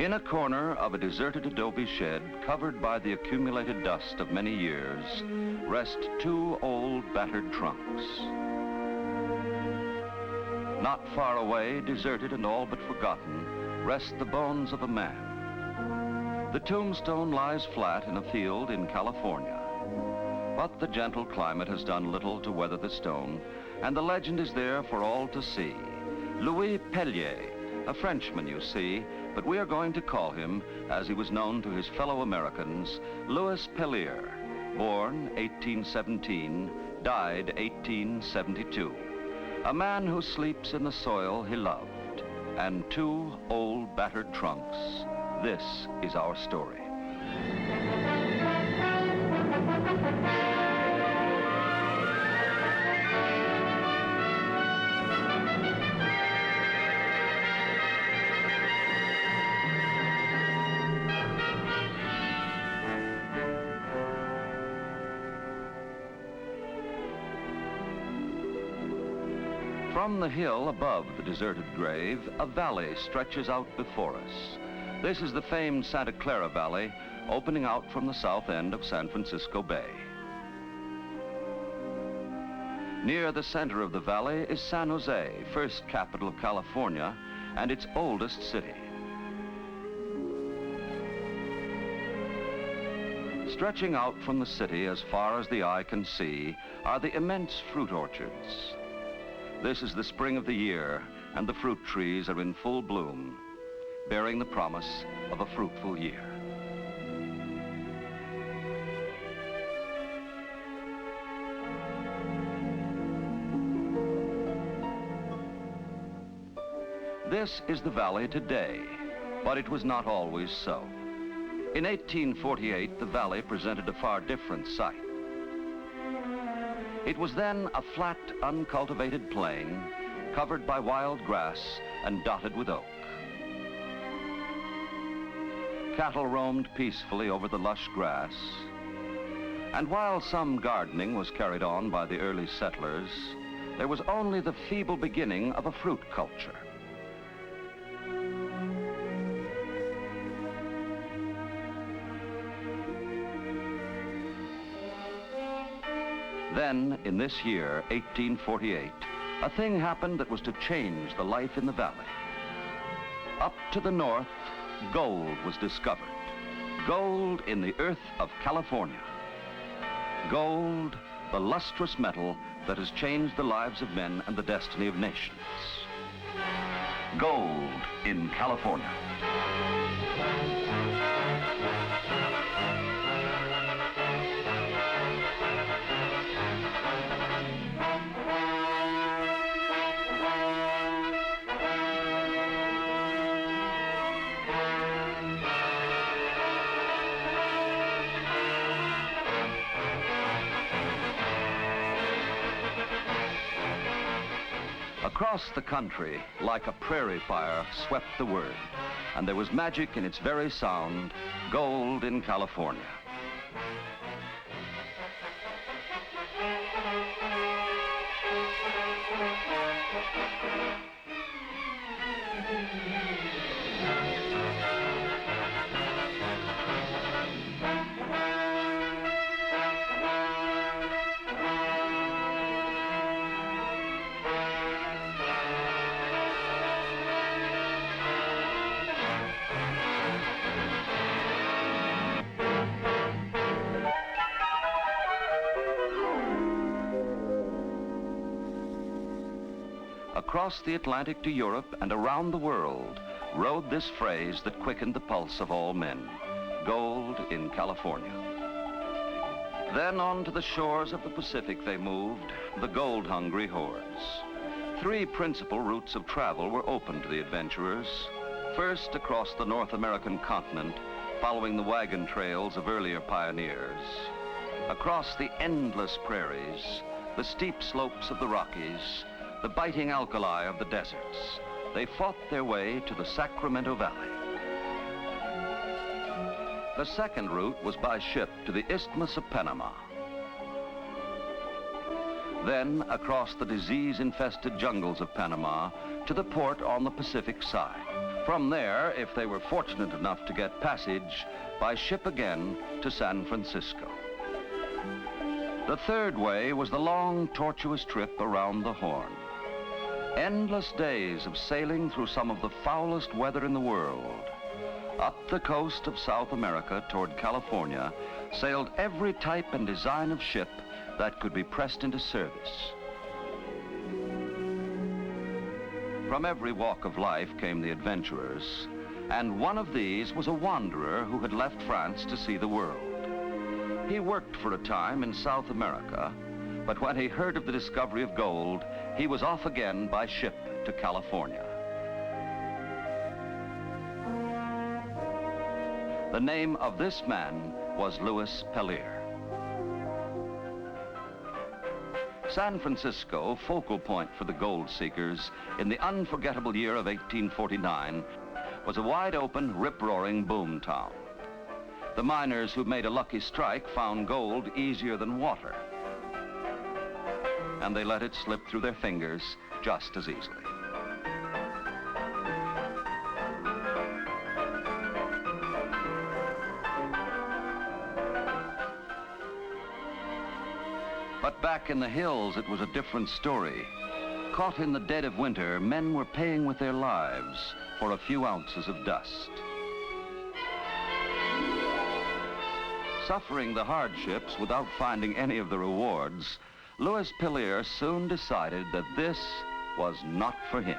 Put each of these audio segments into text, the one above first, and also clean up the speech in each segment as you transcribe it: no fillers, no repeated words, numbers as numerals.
In a corner of a deserted adobe shed, covered by the accumulated dust of many years, rest two old, battered trunks. Not far away, deserted and all but forgotten, rest the bones of a man. The tombstone lies flat in a field in California. But the gentle climate has done little to weather the stone, and the legend is there for all to see. Louis Pellier, a Frenchman, you see, but we are going to call him, as he was known to his fellow Americans, Louis Pellier, born 1817, died 1872. A man who sleeps in the soil he loved, and two old battered trunks. This is our story. From the hill above the deserted grave, a valley stretches out before us. This is the famed Santa Clara Valley, opening out from the south end of San Francisco Bay. Near the center of the valley is San Jose, first capital of California, and its oldest city. Stretching out from the city as far as the eye can see are the immense fruit orchards. This is the spring of the year, and the fruit trees are in full bloom, bearing the promise of a fruitful year. This is the valley today, but it was not always so. In 1848, the valley presented a far different sight. It was then a flat, uncultivated plain, covered by wild grass and dotted with oak. Cattle roamed peacefully over the lush grass, and while some gardening was carried on by the early settlers, there was only the feeble beginning of a fruit culture. Then, in this year, 1848, a thing happened that was to change the life in the valley. Up to the north, gold was discovered. Gold in the earth of California. Gold, the lustrous metal that has changed the lives of men and the destiny of nations. Gold in California. Across the country, like a prairie fire, swept the word, and there was magic in its very sound, gold in California. Across the Atlantic to Europe and around the world rode this phrase that quickened the pulse of all men, gold in California. Then on to the shores of the Pacific they moved, the gold-hungry hordes. Three principal routes of travel were open to the adventurers. First, across the North American continent, following the wagon trails of earlier pioneers. Across the endless prairies, the steep slopes of the Rockies, the biting alkali of the deserts. They fought their way to the Sacramento Valley. The second route was by ship to the Isthmus of Panama. Then across the disease-infested jungles of Panama to the port on the Pacific side. From there, if they were fortunate enough to get passage, by ship again to San Francisco. The third way was the long, tortuous trip around the Horn. Endless days of sailing through some of the foulest weather in the world. Up the coast of South America toward California sailed every type and design of ship that could be pressed into service. From every walk of life came the adventurers, and one of these was a wanderer who had left France to see the world. He worked for a time in South America, but when he heard of the discovery of gold, he was off again by ship to California. The name of this man was Louis Pellier. San Francisco, focal point for the gold seekers in the unforgettable year of 1849, was a wide-open, rip-roaring boom town. The miners who made a lucky strike found gold easier than water, and they let it slip through their fingers just as easily. But back in the hills, it was a different story. Caught in the dead of winter, men were paying with their lives for a few ounces of dust. Suffering the hardships without finding any of the rewards, Louis Pellier soon decided that this was not for him.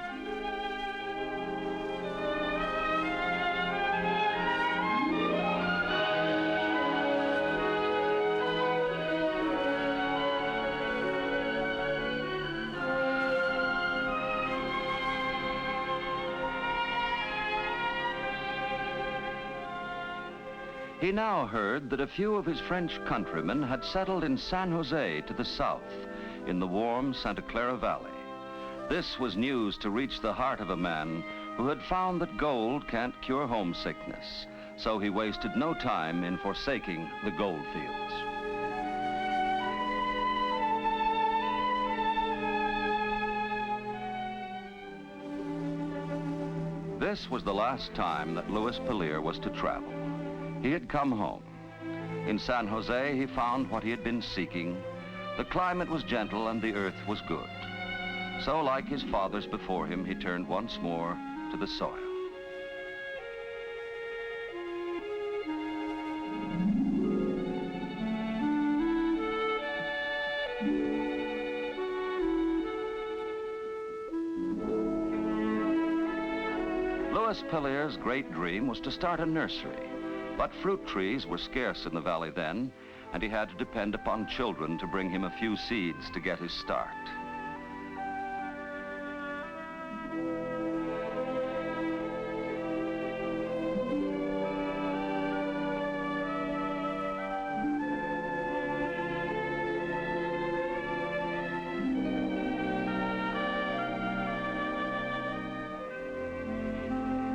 He now heard that a few of his French countrymen had settled in San Jose to the south, in the warm Santa Clara Valley. This was news to reach the heart of a man who had found that gold can't cure homesickness, so he wasted no time in forsaking the gold fields. This was the last time that Louis Pellier was to travel. He had come home. In San Jose, he found what he had been seeking. The climate was gentle and the earth was good. So, like his fathers before him, he turned once more to the soil. Louis Pellier's great dream was to start a nursery. But fruit trees were scarce in the valley then, and he had to depend upon children to bring him a few seeds to get his start.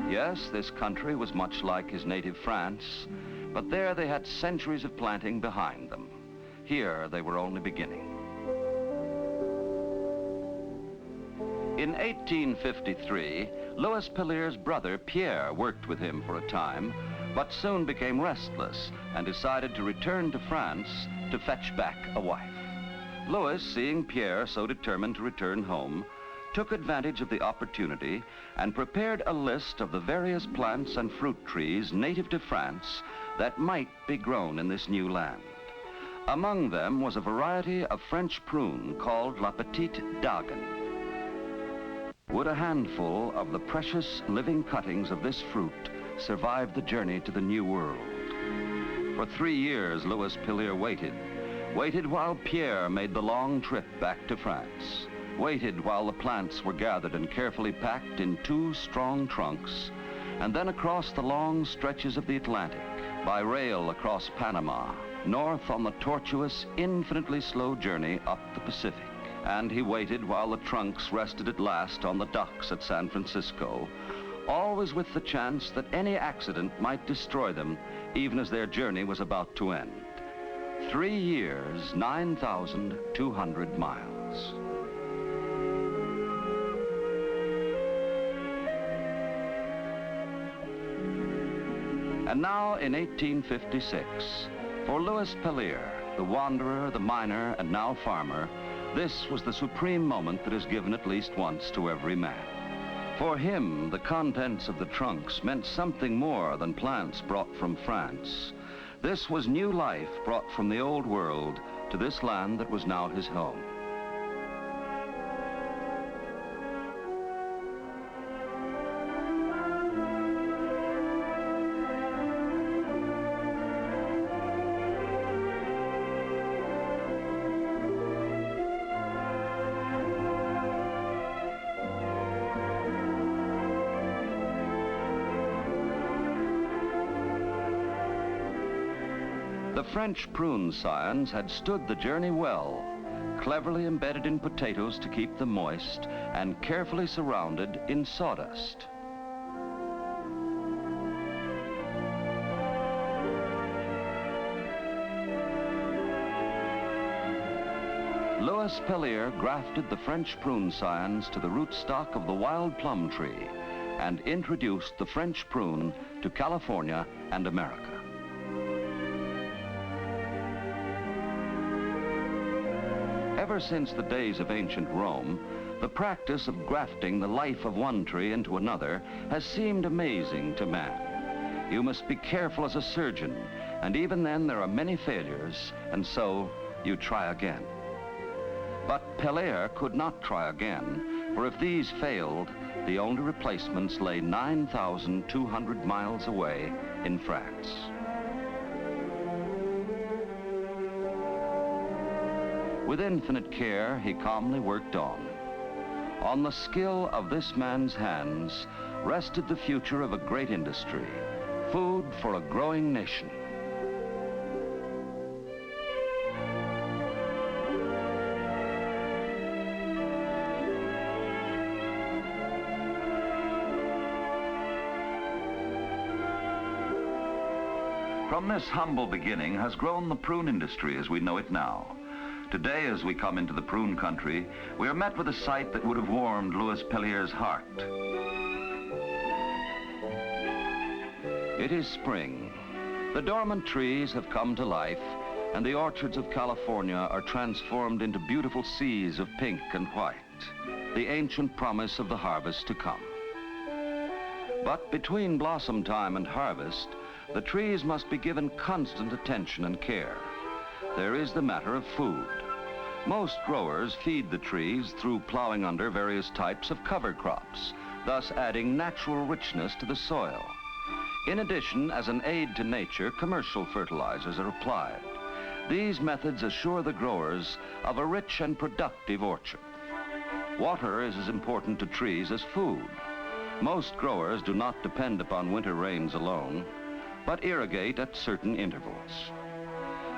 Yes, this country was much like his native France, but there they had centuries of planting behind them. Here they were only beginning. In 1853, Louis Pellier's brother Pierre worked with him for a time, but soon became restless and decided to return to France to fetch back a wife. Louis, seeing Pierre so determined to return home, took advantage of the opportunity and prepared a list of the various plants and fruit trees native to France that might be grown in this new land. Among them was a variety of French prune called La Petite Dagen. Would a handful of the precious living cuttings of this fruit survive the journey to the New World? For 3 years, Louis Pellier waited while Pierre made the long trip back to France. Waited while the plants were gathered and carefully packed in 2 strong trunks, and then across the long stretches of the Atlantic, by rail across Panama, north on the tortuous, infinitely slow journey up the Pacific. And he waited while the trunks rested at last on the docks at San Francisco, always with the chance that any accident might destroy them, even as their journey was about to end. 3 years, 9,200 miles. And now in 1856, for Louis Pellier, the wanderer, the miner, and now farmer, this was the supreme moment that is given at least once to every man. For him, the contents of the trunks meant something more than plants brought from France. This was new life brought from the old world to this land that was now his home. The French prune scions had stood the journey well, cleverly embedded in potatoes to keep them moist and carefully surrounded in sawdust. Louis Pellier grafted the French prune scions to the rootstock of the wild plum tree and introduced the French prune to California and America. Ever since the days of ancient Rome, the practice of grafting the life of one tree into another has seemed amazing to man. You must be careful as a surgeon, and even then there are many failures, and so you try again. But Pellier could not try again, for if these failed, the only replacements lay 9,200 miles away in France. With infinite care, he calmly worked on. On the skill of this man's hands rested the future of a great industry, food for a growing nation. From this humble beginning has grown the prune industry as we know it now. Today, as we come into the prune country, we are met with a sight that would have warmed Louis Pellier's heart. It is spring. The dormant trees have come to life, and the orchards of California are transformed into beautiful seas of pink and white, the ancient promise of the harvest to come. But between blossom time and harvest, the trees must be given constant attention and care. There is the matter of food. Most growers feed the trees through plowing under various types of cover crops, thus adding natural richness to the soil. In addition, as an aid to nature, commercial fertilizers are applied. These methods assure the growers of a rich and productive orchard. Water is as important to trees as food. Most growers do not depend upon winter rains alone, but irrigate at certain intervals.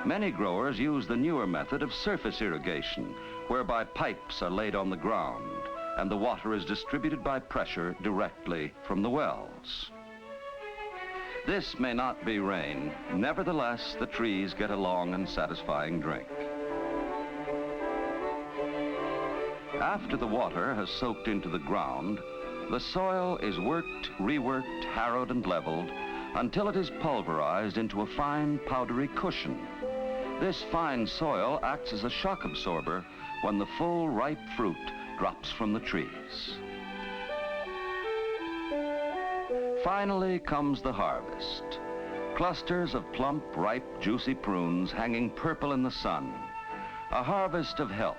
Many growers use the newer method of surface irrigation, whereby pipes are laid on the ground and the water is distributed by pressure directly from the wells. This may not be rain, nevertheless the trees get a long and satisfying drink. After the water has soaked into the ground, the soil is worked, reworked, harrowed, and leveled until it is pulverized into a fine, powdery cushion. This fine soil acts as a shock absorber when the full, ripe fruit drops from the trees. Finally comes the harvest. Clusters of plump, ripe, juicy prunes hanging purple in the sun. A harvest of health,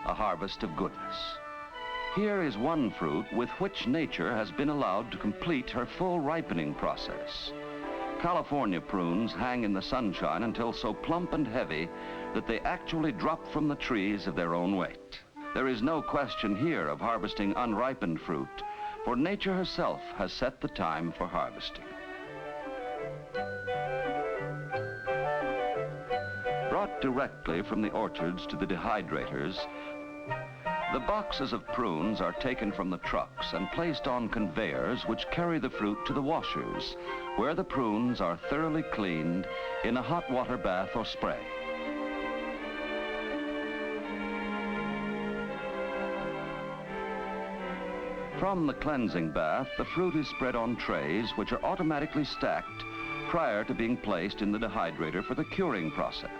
a harvest of goodness. Here is one fruit with which nature has been allowed to complete her full ripening process. California prunes hang in the sunshine until so plump and heavy that they actually drop from the trees of their own weight. There is no question here of harvesting unripened fruit, for nature herself has set the time for harvesting. Brought directly from the orchards to the dehydrators, the boxes of prunes are taken from the trucks and placed on conveyors which carry the fruit to the washers, where the prunes are thoroughly cleaned in a hot water bath or spray. From the cleansing bath, the fruit is spread on trays which are automatically stacked prior to being placed in the dehydrator for the curing process.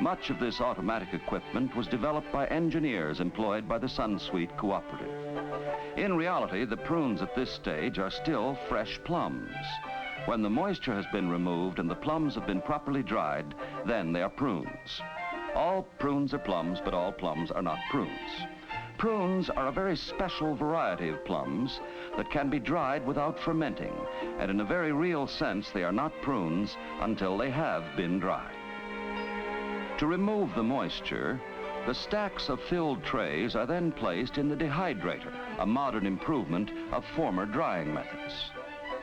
Much of this automatic equipment was developed by engineers employed by the Sunsweet Cooperative. In reality, the prunes at this stage are still fresh plums. When the moisture has been removed and the plums have been properly dried, then they are prunes. All prunes are plums, but all plums are not prunes. Prunes are a very special variety of plums that can be dried without fermenting, and in a very real sense, they are not prunes until they have been dried. To remove the moisture, the stacks of filled trays are then placed in the dehydrator, a modern improvement of former drying methods.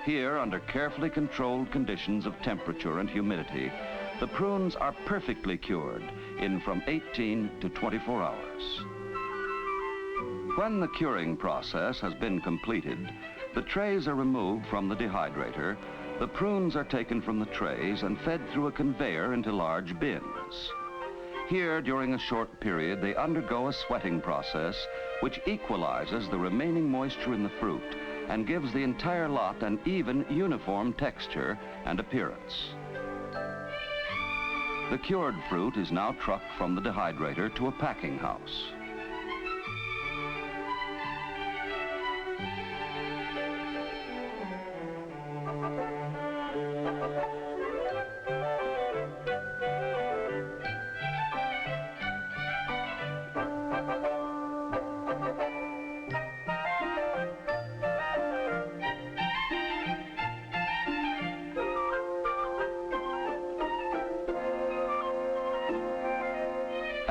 Here, under carefully controlled conditions of temperature and humidity, the prunes are perfectly cured in from 18 to 24 hours. When the curing process has been completed, the trays are removed from the dehydrator, the prunes are taken from the trays and fed through a conveyor into large bins. Here, during a short period, they undergo a sweating process which equalizes the remaining moisture in the fruit and gives the entire lot an even, uniform texture and appearance. The cured fruit is now trucked from the dehydrator to a packing house.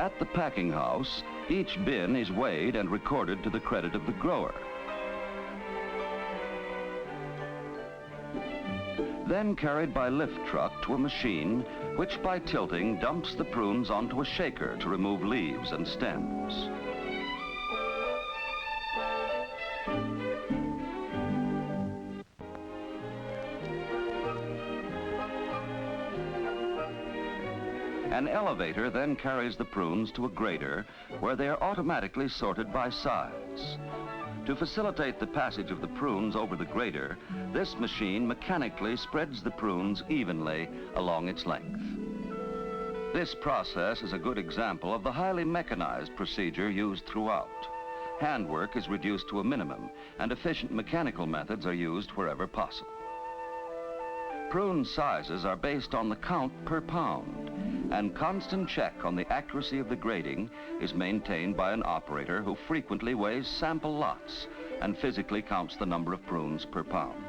At the packing house, each bin is weighed and recorded to the credit of the grower. Then carried by lift truck to a machine, which by tilting dumps the prunes onto a shaker to remove leaves and stems. An elevator then carries the prunes to a grater where they are automatically sorted by size. To facilitate the passage of the prunes over the grater, this machine mechanically spreads the prunes evenly along its length. This process is a good example of the highly mechanized procedure used throughout. Handwork is reduced to a minimum, and efficient mechanical methods are used wherever possible. Prune sizes are based on the count per pound, and constant check on the accuracy of the grading is maintained by an operator who frequently weighs sample lots and physically counts the number of prunes per pound.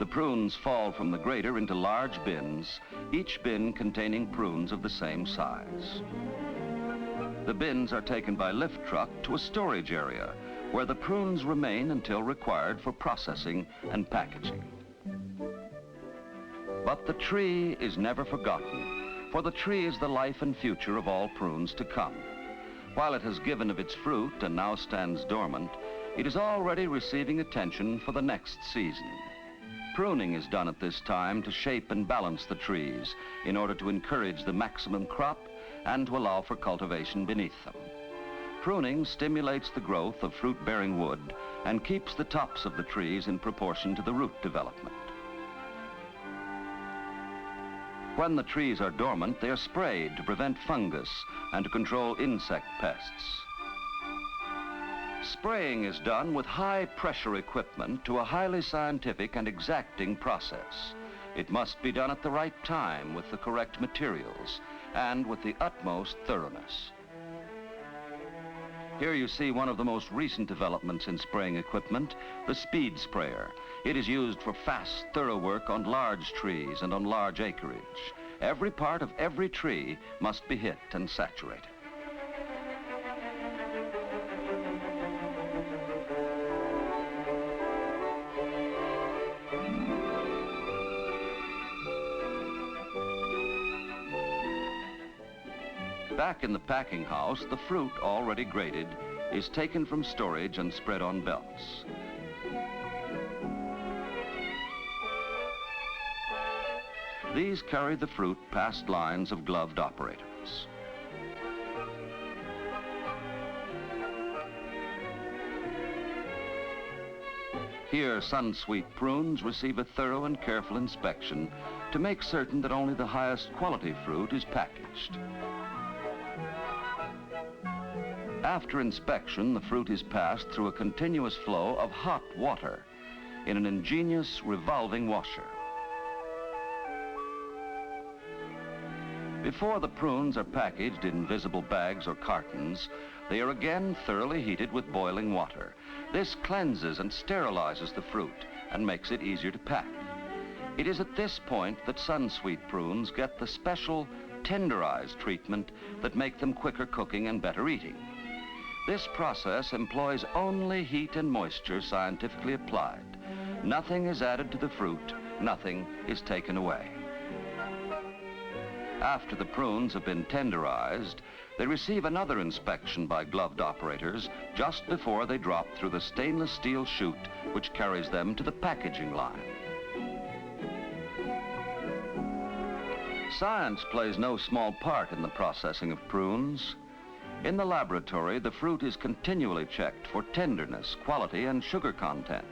The prunes fall from the grater into large bins, each bin containing prunes of the same size. The bins are taken by lift truck to a storage area where the prunes remain until required for processing and packaging. But the tree is never forgotten, for the tree is the life and future of all prunes to come. While it has given of its fruit and now stands dormant, it is already receiving attention for the next season. Pruning is done at this time to shape and balance the trees in order to encourage the maximum crop and to allow for cultivation beneath them. Pruning stimulates the growth of fruit-bearing wood and keeps the tops of the trees in proportion to the root development. When the trees are dormant, they are sprayed to prevent fungus and to control insect pests. Spraying is done with high-pressure equipment to a highly scientific and exacting process. It must be done at the right time with the correct materials and with the utmost thoroughness. Here you see one of the most recent developments in spraying equipment, the speed sprayer. It is used for fast, thorough work on large trees and on large acreage. Every part of every tree must be hit and saturated. Back in the packing house, the fruit, already graded, is taken from storage and spread on belts. These carry the fruit past lines of gloved operators. Here, Sunsweet prunes receive a thorough and careful inspection to make certain that only the highest quality fruit is packaged. After inspection, the fruit is passed through a continuous flow of hot water in an ingenious revolving washer. Before the prunes are packaged in visible bags or cartons, they are again thoroughly heated with boiling water. This cleanses and sterilizes the fruit and makes it easier to pack. It is at this point that Sunsweet prunes get the special tenderized treatment that make them quicker cooking and better eating. This process employs only heat and moisture scientifically applied. Nothing is added to the fruit, nothing is taken away. After the prunes have been tenderized, they receive another inspection by gloved operators just before they drop through the stainless steel chute which carries them to the packaging line. Science plays no small part in the processing of prunes. In the laboratory, the fruit is continually checked for tenderness, quality, and sugar content.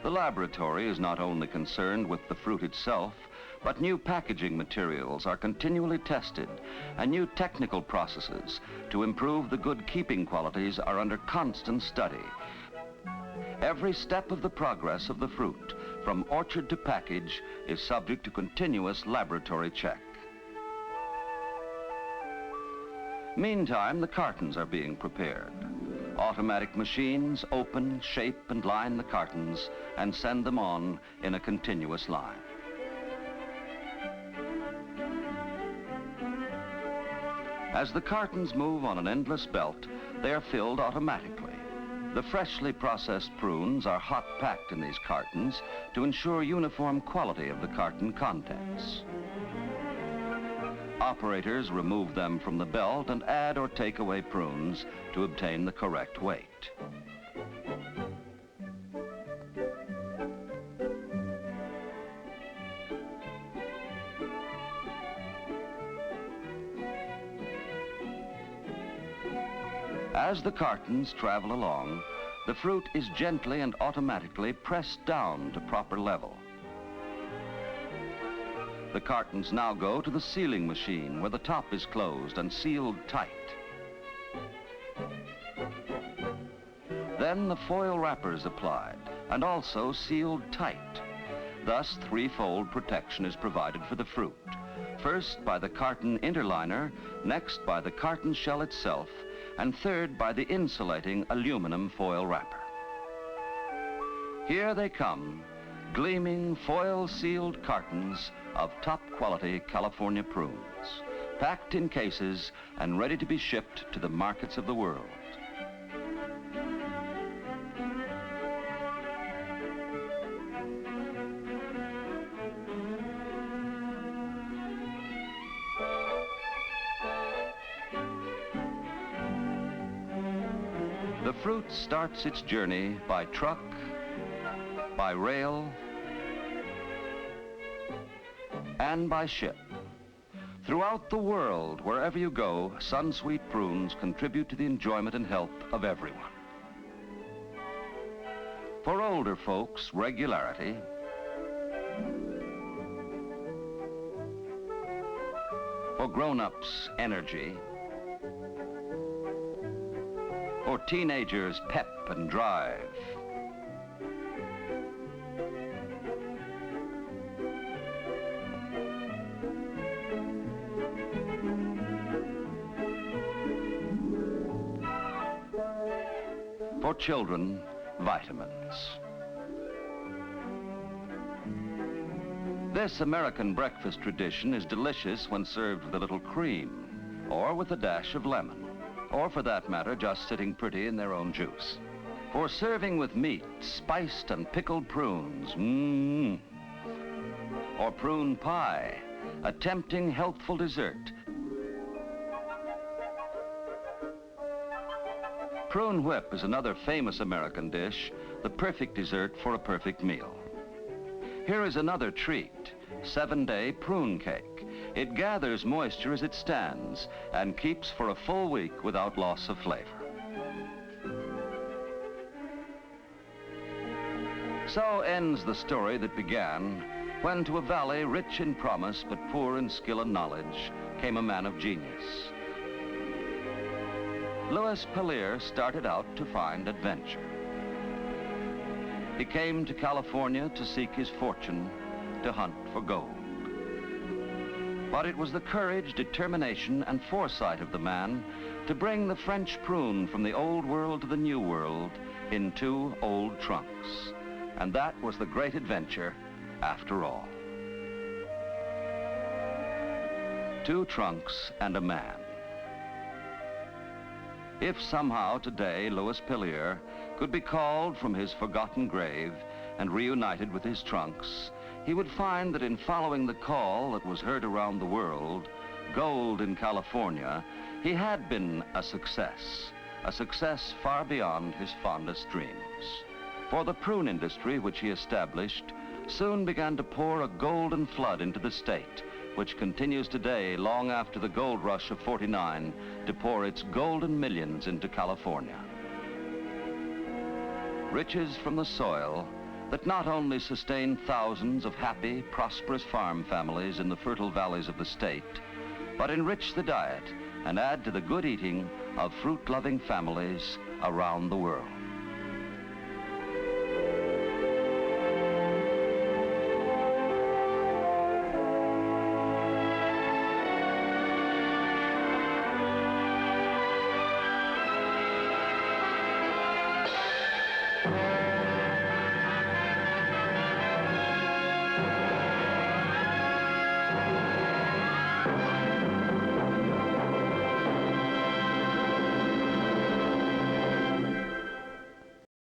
The laboratory is not only concerned with the fruit itself, but new packaging materials are continually tested, and new technical processes to improve the good keeping qualities are under constant study. Every step of the progress of the fruit, from orchard to package, is subject to continuous laboratory check. Meantime, the cartons are being prepared. Automatic machines open, shape, and line the cartons and send them on in a continuous line. As the cartons move on an endless belt, they are filled automatically. The freshly processed prunes are hot packed in these cartons to ensure uniform quality of the carton contents. Operators remove them from the belt and add or take away prunes to obtain the correct weight. As the cartons travel along, the fruit is gently and automatically pressed down to proper level. The cartons now go to the sealing machine where the top is closed and sealed tight. Then the foil wrapper is applied and also sealed tight. Thus, threefold protection is provided for the fruit. First by the carton interliner, next by the carton shell itself, and third by the insulating aluminum foil wrapper. Here they come, gleaming foil-sealed cartons of top-quality California prunes, packed in cases and ready to be shipped to the markets of the world. The fruit starts its journey by truck, by rail, and by ship. Throughout the world, wherever you go, Sunsweet prunes contribute to the enjoyment and health of everyone. For older folks, regularity. For grown-ups, energy. For teenagers, pep and drive. For children, vitamins. This American breakfast tradition is delicious when served with a little cream, or with a dash of lemon, or for that matter, just sitting pretty in their own juice. For serving with meat, spiced and pickled prunes, or prune pie, a tempting, healthful dessert. Prune whip is another famous American dish, the perfect dessert for a perfect meal. Here is another treat, 7-day prune cake. It gathers moisture as it stands and keeps for a full week without loss of flavor. So ends the story that began when to a valley rich in promise but poor in skill and knowledge came a man of genius. Louis Pellier started out to find adventure. He came to California to seek his fortune, to hunt for gold. But it was the courage, determination, and foresight of the man to bring the French prune from the old world to the new world in 2 old trunks. And that was the great adventure after all. 2 trunks and a man. If somehow today Louis Pellier could be called from his forgotten grave and reunited with his trunks, he would find that in following the call that was heard around the world, gold in California, he had been a success far beyond his fondest dreams. For the prune industry which he established soon began to pour a golden flood into the state, which continues today, long after the gold rush of '49, to pour its golden millions into California. Riches from the soil that not only sustain thousands of happy, prosperous farm families in the fertile valleys of the state, but enrich the diet and add to the good eating of fruit-loving families around the world.